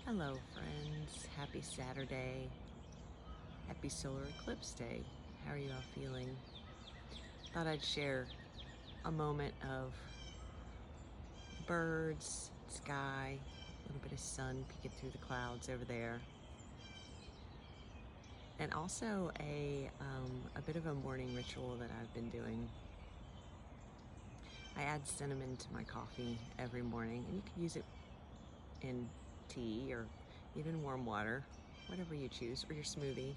Hello, friends. Happy Saturday. Happy solar eclipse day. How are you all feeling? Thought I'd share a moment of birds, sky, a little bit of sun peeking through the clouds over there, and also a bit of a morning ritual that I've been doing. I add cinnamon to my coffee every morning, and you can use it in tea or even warm water, whatever you choose, or your smoothie.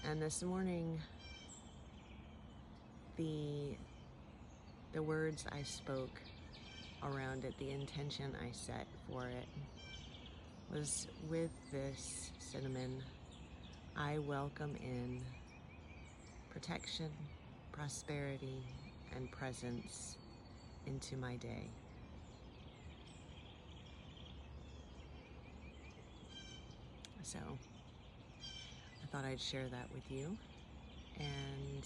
And this morning, the words I spoke around it, the intention I set for it, was with this cinnamon, I welcome in protection, prosperity, and presence into my day. So I thought I'd share that with you, and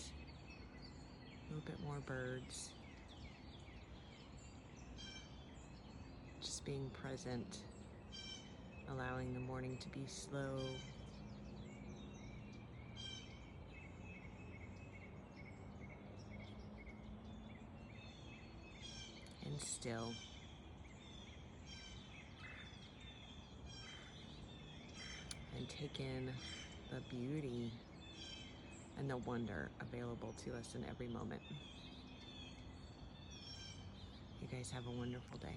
a little bit more birds. Just being present, allowing the morning to be slow, and still. And take in the beauty and the wonder available to us in every moment. You guys have a wonderful day.